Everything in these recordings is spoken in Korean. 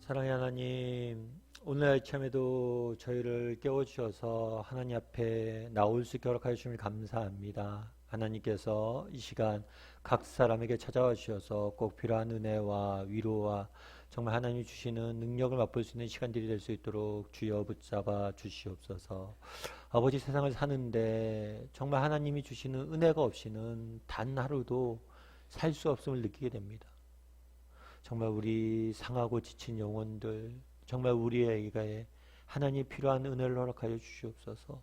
사랑의 하나님, 오늘 아침에도 저희를 깨워주셔서 하나님 앞에 나올 수 있게 허락하여 주심을 감사합니다. 하나님께서 이 시간 각 사람에게 찾아와 주셔서 꼭 필요한 은혜와 위로와 정말 하나님이 주시는 능력을 맛볼 수 있는 시간들이 될 수 있도록 주여 붙잡아 주시옵소서. 아버지, 세상을 사는데 정말 하나님이 주시는 은혜가 없이는 단 하루도 살 수 없음을 느끼게 됩니다. 정말 우리 상하고 지친 영혼들, 정말 우리에게 하나님 필요한 은혜를 허락하여 주시옵소서.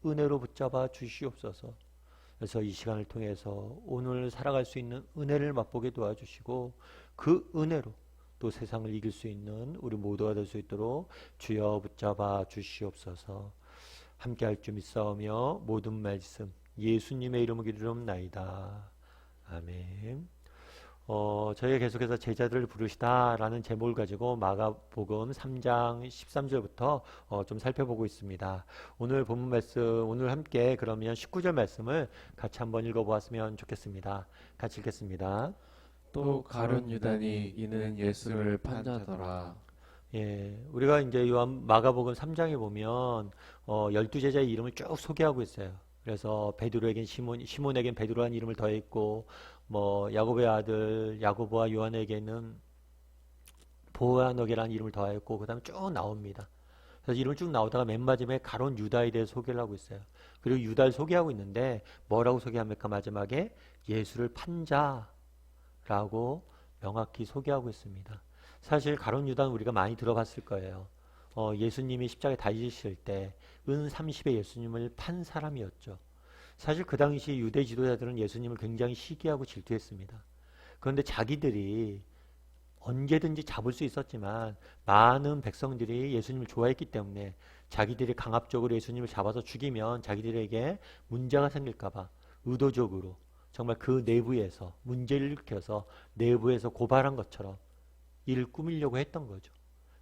은혜로 붙잡아 주시옵소서. 그래서 이 시간을 통해서 오늘 살아갈 수 있는 은혜를 맛보게 도와주시고, 그 은혜로 또 세상을 이길 수 있는 우리 모두가 될 수 있도록 주여 붙잡아 주시옵소서. 함께 할 줄 믿사오며 모든 말씀 예수님의 이름으로 기도드리옵나이다. 아멘. 저희가 계속해서 제자들을 부르시다라는 제목을 가지고 마가복음 3장 13절부터 좀 살펴보고 있습니다. 오늘 본문 말씀, 오늘 함께 그러면 19절 말씀을 같이 한번 읽어보았으면 좋겠습니다. 같이 읽겠습니다. 또 가룟 유다니 이는 예수를 판자더라. 예, 우리가 이제 요한 마가복음 3장에 보면 12제자의 이름을 쭉 소개하고 있어요. 그래서 베드로에겐 시몬에겐 베드로라는 이름을 더했고, 야고보의 아들 야고보와 요한에게는 보아너게라는 이름을 더하였고, 그 다음에 쭉 나옵니다. 그래서 이름을 쭉 나오다가 맨 마지막에 가룟 유다에 대해 소개를 하고 있어요. 그리고 유다를 소개하고 있는데 뭐라고 소개합니까? 마지막에 예수를 판자라고 명확히 소개하고 있습니다. 사실 가룟 유다는 우리가 많이 들어봤을 거예요. 예수님이 십자가에 달리실 때 은 30에 예수님을 판 사람이었죠. 사실 그 당시 유대 지도자들은 예수님을 굉장히 시기하고 질투했습니다. 그런데 자기들이 언제든지 잡을 수 있었지만 많은 백성들이 예수님을 좋아했기 때문에 자기들이 강압적으로 예수님을 잡아서 죽이면 자기들에게 문제가 생길까봐 의도적으로 정말 그 내부에서 문제를 일으켜서 내부에서 고발한 것처럼 이를 꾸미려고 했던 거죠.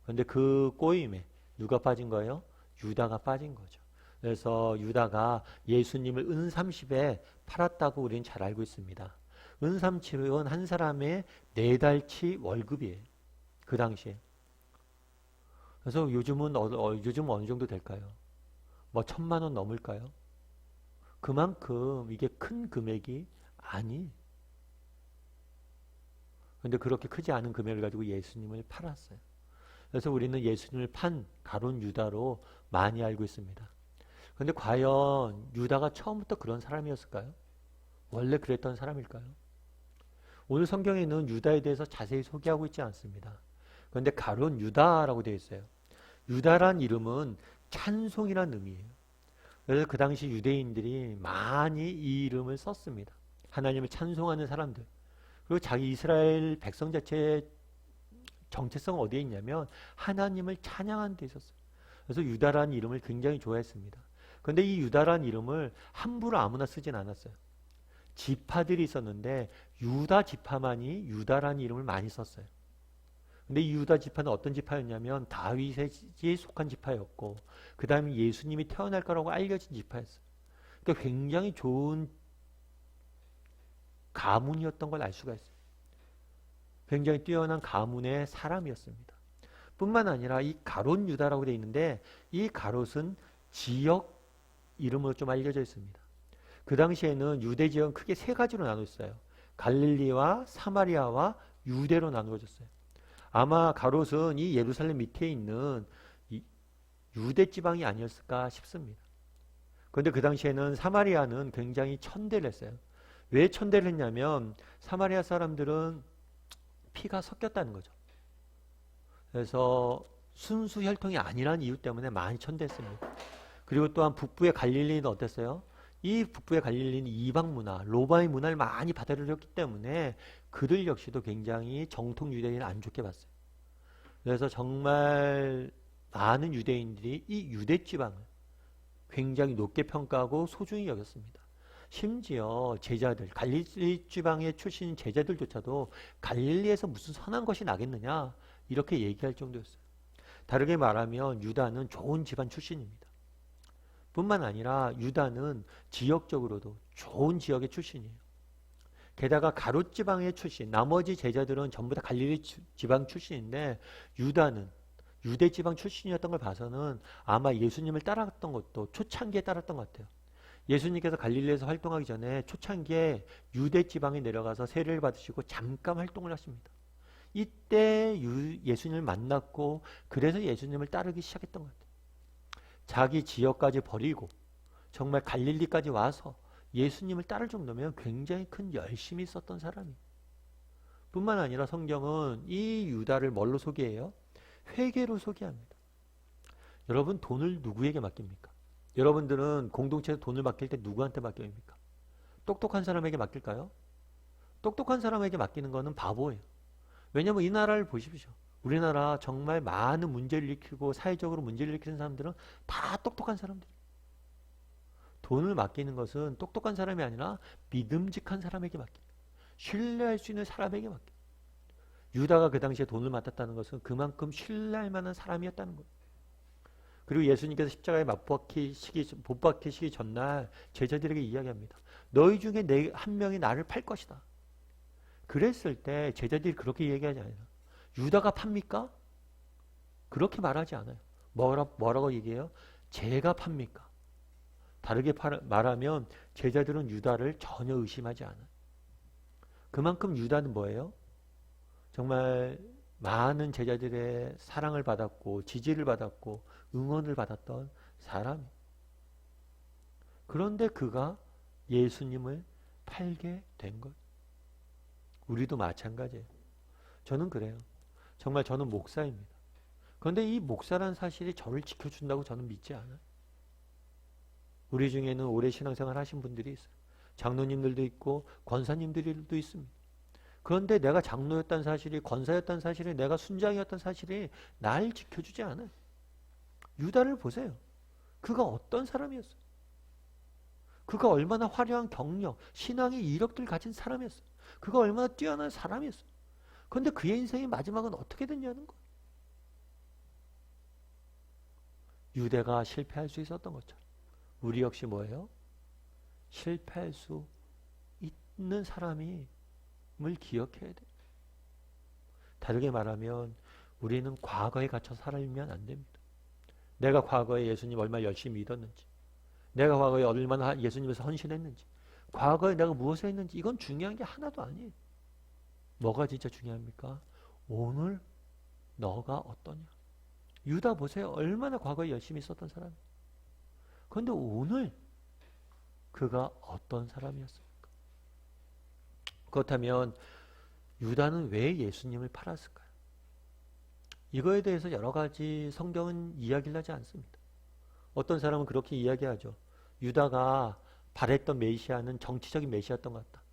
그런데 그 꼬임에 누가 빠진 거예요? 유다가 빠진 거죠. 그래서 유다가 예수님을 은 30에 팔았다고 우리는 잘 알고 있습니다. 은 30은 한 사람의 4달치 월급이에요. 그 당시에. 그래서 요즘은 요즘 어느 정도 될까요? 1,000만 원 넘을까요? 그만큼 이게 큰 금액이 아니. 그런데 그렇게 크지 않은 금액을 가지고 예수님을 팔았어요. 그래서 우리는 예수님을 판 가룟 유다로 많이 알고 있습니다. 그런데 과연 유다가 처음부터 그런 사람이었을까요? 원래 그랬던 사람일까요? 오늘 성경에는 유다에 대해서 자세히 소개하고 있지 않습니다. 그런데 가룟 유다라고 되어 있어요. 유다란 이름은 찬송이란 의미예요. 그래서 그 당시 유대인들이 많이 이 이름을 썼습니다. 하나님을 찬송하는 사람들. 그리고 자기 이스라엘 백성 자체의 정체성은 어디에 있냐면 하나님을 찬양하는 데 있었어요. 그래서 유다라는 이름을 굉장히 좋아했습니다. 그런데 이 유다라는 이름을 함부로 아무나 쓰진 않았어요. 지파들이 있었는데 유다 지파만이 유다라는 이름을 많이 썼어요. 근데 이 유다 지파는 어떤 지파였냐면 다윗에 속한 지파였고, 그 다음에 예수님이 태어날 거라고 알려진 지파였어요. 그러니까 굉장히 좋은 가문이었던 걸 알 수가 있어요. 굉장히 뛰어난 가문의 사람이었습니다. 뿐만 아니라 이 가롯 유다라고 되어 있는데, 이 가롯은 지역 이름으로 좀 알려져 있습니다. 그 당시에는 유대 지역은 크게 3가지로 나눴어요. 갈릴리와 사마리아와 유대로 나누어졌어요. 아마 가롯은 이 예루살렘 밑에 있는 이 유대 지방이 아니었을까 싶습니다. 그런데 그 당시에는 사마리아는 굉장히 천대를 했어요. 왜 천대를 했냐면 사마리아 사람들은 피가 섞였다는 거죠. 그래서 순수 혈통이 아니라는 이유 때문에 많이 천대했습니다. 그리고 또한 북부의 갈릴리는 어땠어요? 이 북부의 갈릴리는 이방 문화, 로마의 문화를 많이 받아들였기 때문에 그들 역시도 굉장히 정통 유대인을 안 좋게 봤어요. 그래서 정말 많은 유대인들이 이 유대 지방을 굉장히 높게 평가하고 소중히 여겼습니다. 심지어 제자들, 갈릴리 지방의 출신인 제자들조차도 갈릴리에서 무슨 선한 것이 나겠느냐 이렇게 얘기할 정도였어요. 다르게 말하면 유다는 좋은 집안 출신입니다. 뿐만 아니라 유다는 지역적으로도 좋은 지역의 출신이에요. 게다가 가롯 지방의 출신, 나머지 제자들은 전부 다 갈릴리 지방 출신인데 유다는 유대 지방 출신이었던 걸 봐서는 아마 예수님을 따랐던 것도 초창기에 따랐던 것 같아요. 예수님께서 갈릴리에서 활동하기 전에 초창기에 유대 지방에 내려가서 세례를 받으시고 잠깐 활동을 하십니다. 이때 예수님을 만났고 그래서 예수님을 따르기 시작했던 것 같아요. 자기 지역까지 버리고 정말 갈릴리까지 와서 예수님을 따를 정도면 굉장히 큰 열심이 있었던 사람이. 뿐만 아니라 성경은 이 유다를 뭘로 소개해요? 회개로 소개합니다. 여러분 돈을 누구에게 맡깁니까? 여러분들은 공동체에서 돈을 맡길 때 누구한테 맡깁니까? 똑똑한 사람에게 맡길까요? 똑똑한 사람에게 맡기는 거는 바보예요. 왜냐하면 이 나라를 보십시오. 우리나라 정말 많은 문제를 일으키고 사회적으로 문제를 일으키는 사람들은 다 똑똑한 사람들이에요. 돈을 맡기는 것은 똑똑한 사람이 아니라 믿음직한 사람에게 맡깁니다. 신뢰할 수 있는 사람에게 맡깁니다. 유다가 그 당시에 돈을 맡았다는 것은 그만큼 신뢰할 만한 사람이었다는 거예요. 그리고 예수님께서 십자가에 못 박히시기 전날 제자들에게 이야기합니다. 너희 중에 한 명이 나를 팔 것이다. 그랬을 때 제자들이 그렇게 얘기하지 않아요. 유다가 팝니까? 그렇게 말하지 않아요. 뭐라고 얘기해요? 제가 팝니까? 다르게 말하면 제자들은 유다를 전혀 의심하지 않아요. 그만큼 유다는 뭐예요? 정말 많은 제자들의 사랑을 받았고 지지를 받았고 응원을 받았던 사람이. 그런데 그가 예수님을 팔게 된 것. 우리도 마찬가지예요. 저는 그래요. 정말 저는 목사입니다. 그런데 이 목사라는 사실이 저를 지켜준다고 저는 믿지 않아요. 우리 중에는 오래 신앙생활 하신 분들이 있어요. 장로님들도 있고 권사님들도 있습니다. 그런데 내가 장로였다는 사실이, 권사였다는 사실이, 내가 순장이었다는 사실이 날 지켜주지 않아요. 유다를 보세요. 그가 어떤 사람이었어요? 그가 얼마나 화려한 경력, 신앙의 이력들을 가진 사람이었어요. 그가 얼마나 뛰어난 사람이었어요. 그런데 그의 인생의 마지막은 어떻게 됐냐는 거예요. 유대가 실패할 수 있었던 것처럼 우리 역시 뭐예요? 실패할 수 있는 사람임을 기억해야 돼요. 다르게 말하면 우리는 과거에 갇혀 살면 안 됩니다. 내가 과거에 예수님 얼마나 열심히 믿었는지, 내가 과거에 얼마나 예수님에서 헌신했는지, 과거에 내가 무엇을 했는지 이건 중요한 게 하나도 아니에요. 뭐가 진짜 중요합니까? 오늘 너가 어떠냐. 유다 보세요. 얼마나 과거에 열심히 있었던 사람이에요. 그런데 오늘 그가 어떤 사람이었습니까? 그렇다면 유다는 왜 예수님을 팔았을까요? 이거에 대해서 여러 가지 성경은 이야기를 하지 않습니다. 어떤 사람은 그렇게 이야기하죠. 유다가 바랬던 메시아는 정치적인 메시아였던 것 같다.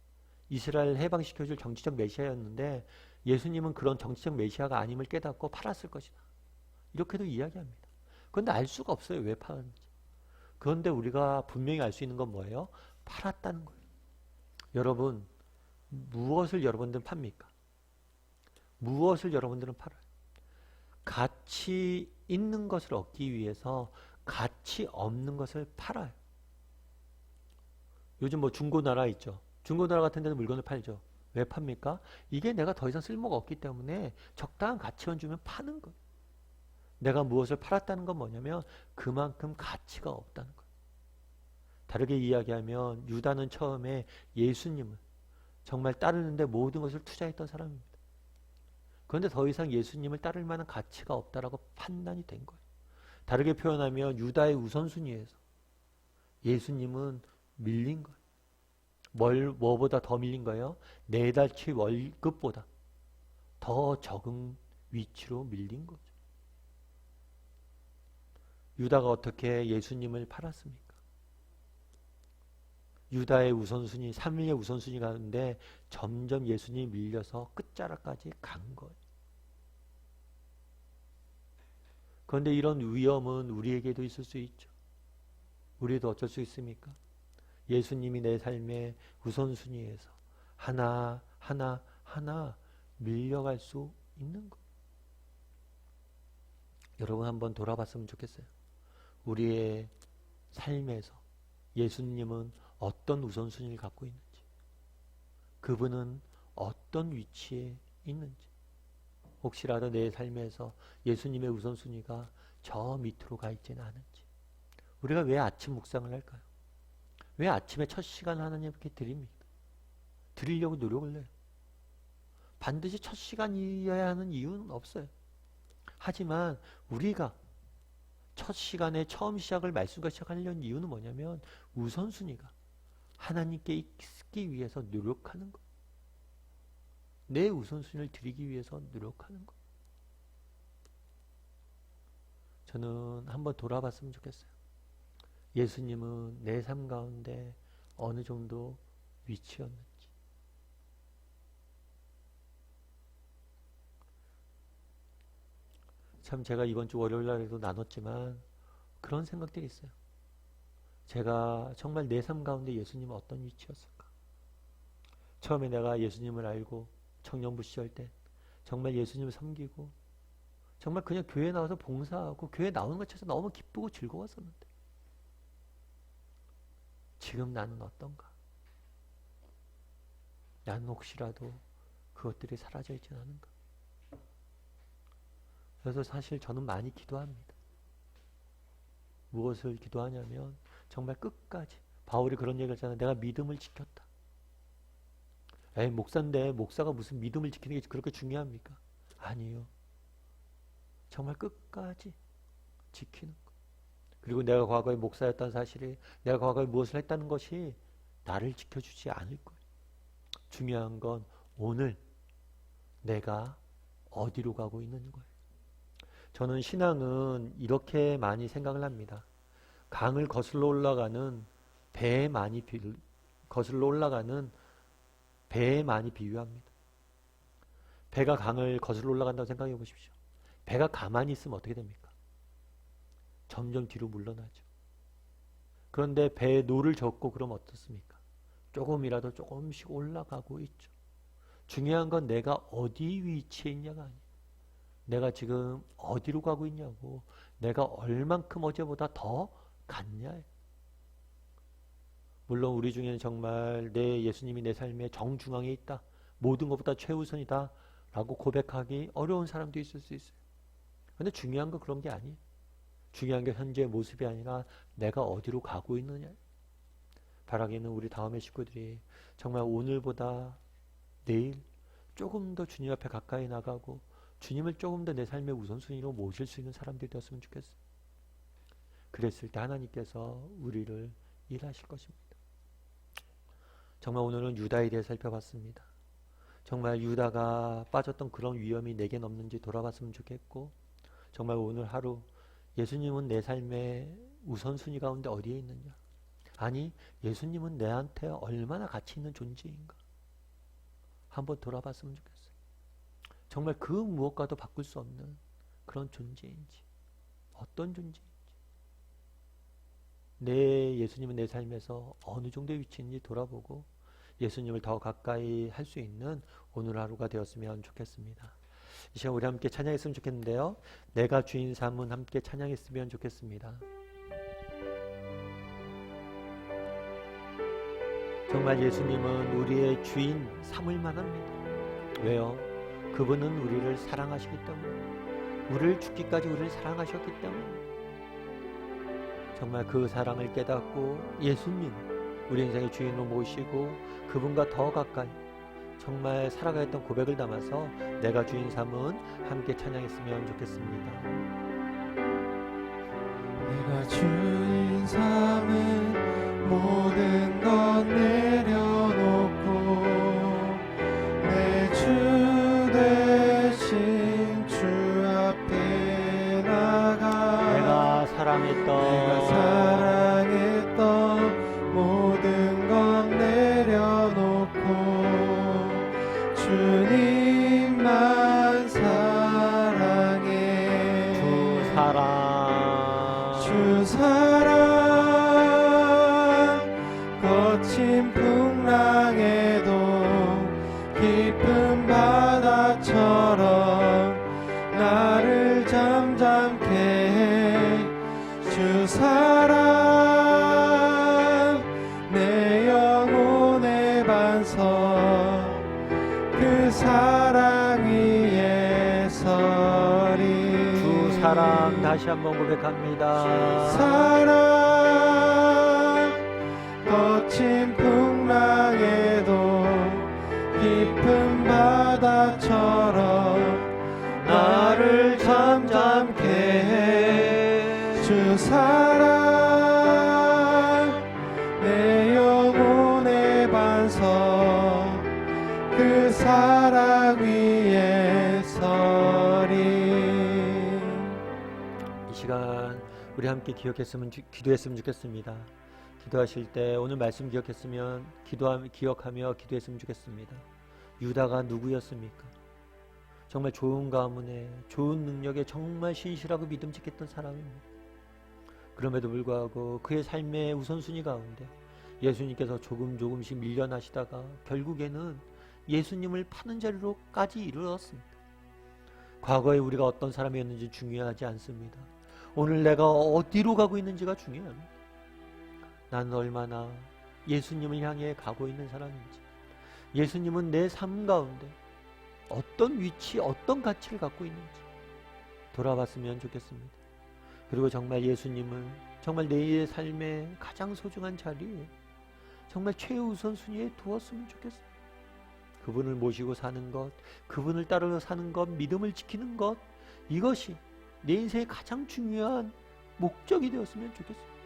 이스라엘 해방시켜줄 정치적 메시아였는데 예수님은 그런 정치적 메시아가 아님을 깨닫고 팔았을 것이다. 이렇게도 이야기합니다. 그런데 알 수가 없어요. 왜 팔았는지. 그런데 우리가 분명히 알 수 있는 건 뭐예요? 팔았다는 거예요. 여러분, 무엇을 여러분들은 팝니까? 무엇을 여러분들은 팔아요? 가치 있는 것을 얻기 위해서 가치 없는 것을 팔아요. 요즘 뭐 중고나라 있죠. 중고나라 같은 데는 물건을 팔죠. 왜 팝니까? 이게 내가 더 이상 쓸모가 없기 때문에 적당한 가치만 주면 파는 거예요. 내가 무엇을 팔았다는 건 뭐냐면 그만큼 가치가 없다는 거예요. 다르게 이야기하면 유다는 처음에 예수님을 정말 따르는데 모든 것을 투자했던 사람입니다. 그런데 더 이상 예수님을 따를 만한 가치가 없다라고 판단이 된 거예요. 다르게 표현하면 유다의 우선순위에서 예수님은 밀린 거예요. 뭐보다 더 밀린 거예요? 4달치 월급보다 더 적은 위치로 밀린 거죠. 유다가 어떻게 예수님을 팔았습니까? 유다의 우선순위, 3위의 우선순위 가는데 점점 예수님이 밀려서 끝자락까지 간 거예요. 그런데 이런 위험은 우리에게도 있을 수 있죠. 우리도 어쩔 수 있습니까? 예수님이 내 삶의 우선순위에서 하나 밀려갈 수 있는 것. 여러분 한번 돌아봤으면 좋겠어요. 우리의 삶에서 예수님은 어떤 우선순위를 갖고 있는지. 그분은 어떤 위치에 있는지, 혹시라도 내 삶에서 예수님의 우선순위가 저 밑으로 가 있지는 않은지. 우리가 왜 아침 묵상을 할까요? 왜 아침에 첫 시간 하나님께 드립니까? 드리려고 노력을 해요. 반드시 첫 시간이어야 하는 이유는 없어요. 하지만 우리가 첫 시간에 처음 시작을 말씀과 시작하려는 이유는 뭐냐면 우선순위가 하나님께 있기 위해서 노력하는 것. 내 우선순위를 드리기 위해서 노력하는 것. 저는 한번 돌아봤으면 좋겠어요. 예수님은 내 삶 가운데 어느 정도 위치였는지. 참 제가 이번 주 월요일 날에도 나눴지만 그런 생각들이 있어요. 제가 정말 내 삶 가운데 예수님은 어떤 위치였을까? 처음에 내가 예수님을 알고 청년부 시절 때 정말 예수님을 섬기고 정말 그냥 교회 나와서 봉사하고 교회 나오는 것 자체가 너무 기쁘고 즐거웠었는데 지금 나는 어떤가? 나는 혹시라도 그것들이 사라져 있지는 않은가? 그래서 사실 저는 많이 기도합니다. 무엇을 기도하냐면 정말 끝까지 바울이 그런 얘기를 했잖아요. 내가 믿음을 지켰다. 에이, 목사인데 목사가 무슨 믿음을 지키는 게 그렇게 중요합니까? 아니에요. 정말 끝까지 지키는 것. 그리고 내가 과거에 목사였다는 사실이 내가 과거에 무엇을 했다는 것이 나를 지켜주지 않을 거예요. 중요한 건 오늘 내가 어디로 가고 있는 거예요. 저는 신앙은 이렇게 많이 생각을 합니다. 강을 거슬러 올라가는 배에 많이 비유합니다. 배가 강을 거슬러 올라간다고 생각해 보십시오. 배가 가만히 있으면 어떻게 됩니까? 점점 뒤로 물러나죠. 그런데 배에 노를 젓고 그러면 어떻습니까? 조금이라도 조금씩 올라가고 있죠. 중요한 건 내가 어디 위치에 있냐가 아니에요. 내가 지금 어디로 가고 있냐고, 내가 얼만큼 어제보다 더 갔냐. 물론 우리 중에는 정말 내 예수님이 내 삶의 정중앙에 있다, 모든 것보다 최우선이다 라고 고백하기 어려운 사람도 있을 수 있어요. 그런데 중요한 건 그런 게 아니에요. 중요한 게 현재의 모습이 아니라 내가 어디로 가고 있느냐. 바라기는 우리 다음의 식구들이 정말 오늘보다 내일 조금 더 주님 앞에 가까이 나가고 주님을 조금 더 내 삶의 우선순위로 모실 수 있는 사람들이 되었으면 좋겠어요. 그랬을 때 하나님께서 우리를 일하실 것입니다. 정말 오늘은 유다에 대해 살펴봤습니다. 정말 유다가 빠졌던 그런 위험이 내겐 없는지 돌아봤으면 좋겠고, 정말 오늘 하루 예수님은 내 삶의 우선순위 가운데 어디에 있느냐? 아니, 예수님은 내한테 얼마나 가치 있는 존재인가? 한번 돌아봤으면 좋겠어요. 정말 그 무엇과도 바꿀 수 없는 그런 존재인지, 어떤 존재인지, 내 예수님은 내 삶에서 어느 정도의 위치인지 돌아보고 예수님을 더 가까이 할 수 있는 오늘 하루가 되었으면 좋겠습니다. 이 시간 우리 함께 찬양했으면 좋겠는데요. 내가 주인 삼은 함께 찬양했으면 좋겠습니다. 정말 예수님은 우리의 주인 삼을 만합니다. 왜요? 그분은 우리를 사랑하시기 때문에, 우리를 죽기까지 우리를 사랑하셨기 때문에, 정말 그 사랑을 깨닫고 예수님 우리 인생의 주인으로 모시고 그분과 더 가까이 정말 살아가였던 고백을 담아서 내가 주인 삼은 함께 찬양했으면 좋겠습니다. 내가 주인 삼은 모든 것 내려놓고 내 주 대신 주 앞에 나가 내가 사랑했던 모든 것 내려놓고 주님만 사랑해. 주 사랑 거친 풍랑에도 깊은 바다처럼 나를 잠잠케 해. 주 사랑 내 영혼의 반석 그 사랑 위에 서리. 주 사랑 다시 한번 고백합니다. 사랑 거친 풍랑에도 깊은 바다처럼 나를 잠잠케 해. 주 사랑 내 영혼의 반석 그 사랑 위에 서리. 이 시간 우리 함께 기도했으면 좋겠습니다. 기도하실 때 오늘 말씀 기억하며 기도했으면 좋겠습니다. 유다가 누구였습니까? 정말 좋은 가문에 좋은 능력에 정말 신실하고 믿음직했던 사람입니다. 그럼에도 불구하고 그의 삶의 우선순위 가운데 예수님께서 조금씩 밀려나시다가 결국에는 예수님을 파는 자리로까지 이르렀습니다. 과거에 우리가 어떤 사람이었는지 중요하지 않습니다. 오늘 내가 어디로 가고 있는지가 중요합니다. 나는 얼마나 예수님을 향해 가고 있는 사람인지, 예수님은 내 삶 가운데 어떤 위치, 어떤 가치를 갖고 있는지 돌아봤으면 좋겠습니다. 그리고 정말 예수님을 정말 내 삶의 가장 소중한 자리에 정말 최우선순위에 두었으면 좋겠습니다. 그분을 모시고 사는 것, 그분을 따르며 사는 것, 믿음을 지키는 것, 이것이 내 인생의 가장 중요한 목적이 되었으면 좋겠습니다.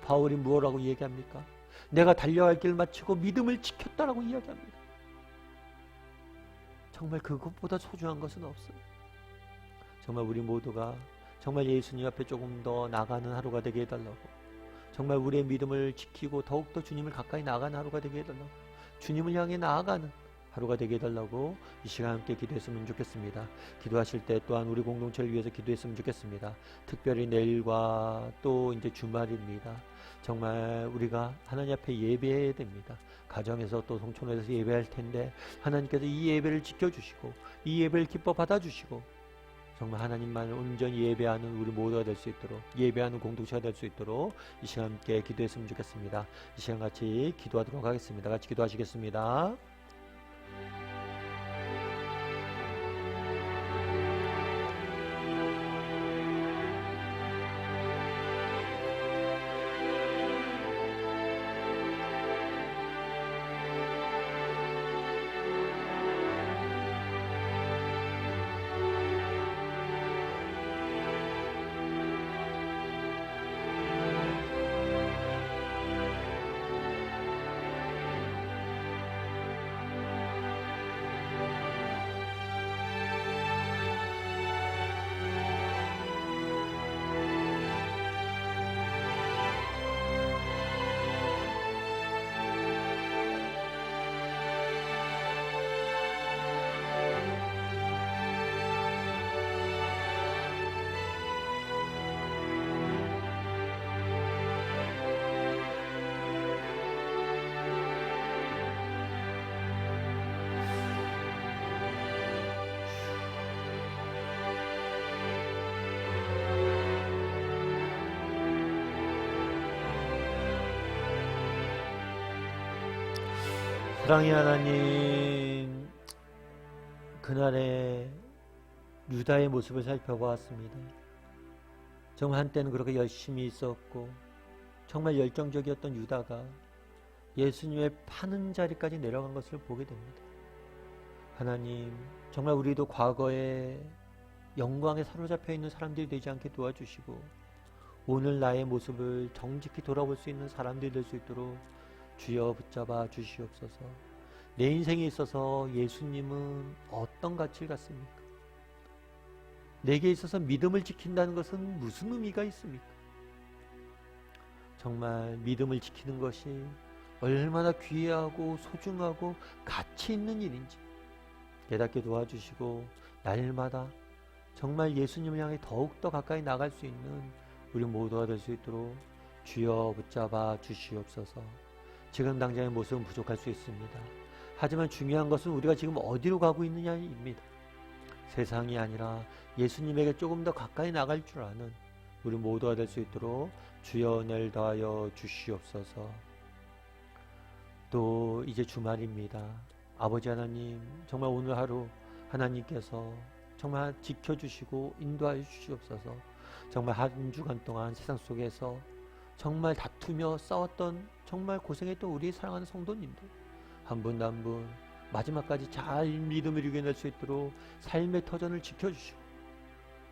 바울이 무엇라고 얘기합니까? 내가 달려갈 길 마치고 믿음을 지켰다라고 이야기합니다. 정말 그것보다 소중한 것은 없어요. 정말 우리 모두가 정말 예수님 앞에 조금 더 나가는 하루가 되게 해달라고, 정말 우리의 믿음을 지키고 더욱더 주님을 가까이 나가는 하루가 되게 해달라고, 주님을 향해 나아가는 하루가 되게 해달라고 이 시간 함께 기도했으면 좋겠습니다. 기도하실 때 또한 우리 공동체를 위해서 기도했으면 좋겠습니다. 특별히 내일과 또 이제 주말입니다. 정말 우리가 하나님 앞에 예배해야 됩니다. 가정에서 또 성촌에서 예배할 텐데 하나님께서 이 예배를 지켜주시고 이 예배를 기뻐 받아주시고 정말 하나님만을 온전히 예배하는 우리 모두가 될 수 있도록, 예배하는 공동체가 될 수 있도록 이 시간 함께 기도했으면 좋겠습니다. 이 시간 같이 기도하도록 하겠습니다. 같이 기도하시겠습니다. 사랑의 하나님, 그날의 유다의 모습을 살펴보았습니다. 정말 한때는 그렇게 열심히 있었고 정말 열정적이었던 유다가 예수님의 파는 자리까지 내려간 것을 보게 됩니다. 하나님, 정말 우리도 과거에 영광에 사로잡혀 있는 사람들이 되지 않게 도와주시고 오늘 나의 모습을 정직히 돌아볼 수 있는 사람들이 될 수 있도록 주여 붙잡아 주시옵소서. 내 인생에 있어서 예수님은 어떤 가치를 갖습니까? 내게 있어서 믿음을 지킨다는 것은 무슨 의미가 있습니까? 정말 믿음을 지키는 것이 얼마나 귀하고 소중하고 가치 있는 일인지 깨닫게 도와주시고 날마다 정말 예수님을 향해 더욱더 가까이 나갈 수 있는 우리 모두가 될 수 있도록 주여 붙잡아 주시옵소서. 지금 당장의 모습은 부족할 수 있습니다. 하지만 중요한 것은 우리가 지금 어디로 가고 있느냐입니다. 세상이 아니라 예수님에게 조금 더 가까이 나갈 줄 아는 우리 모두가 될 수 있도록 주여 은혜를 더하여 주시옵소서. 또 이제 주말입니다. 아버지 하나님, 정말 오늘 하루 하나님께서 정말 지켜주시고 인도하여 주시옵소서. 정말 한 주간 동안 세상 속에서 정말 다투며 싸웠던 정말 고생했던 우리 사랑하는 성도님들 한 분 한 분 마지막까지 잘 믿음을 이겨낼 수 있도록 삶의 터전을 지켜주시고,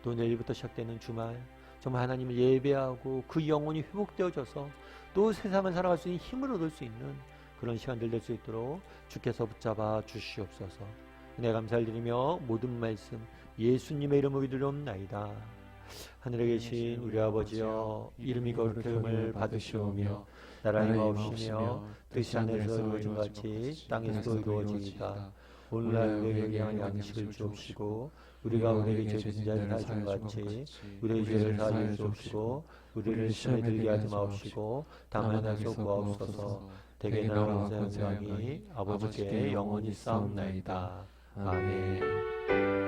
또 내일부터 시작되는 주말 정말 하나님을 예배하고 그 영혼이 회복되어져서 또 세상을 살아갈 수 있는 힘을 얻을 수 있는 그런 시간들 될 수 있도록 주께서 붙잡아 주시옵소서. 은혜 감사를 드리며 모든 말씀 예수님의 이름으로 기도드리옵나이다. 하늘에 계신 우리 아버지여, 이름이 거룩함을 받으시오며 나라의 마옵시며 뜻이 하늘에서 이루어진 같이 땅에서도 이루어지이다. 오늘날 우리에게 양한 양식을 주옵시고, 우리가 우리에게 죄진 자를 사하신 같이 우리의 죄를 사하여 주옵시고, 우리를 시험에 들게 하지 마옵시고 다만 하나님께서 구하옵소서. 대개 나라와 권세와 영광이 아버지께 영원히 싸움나이다. 아멘.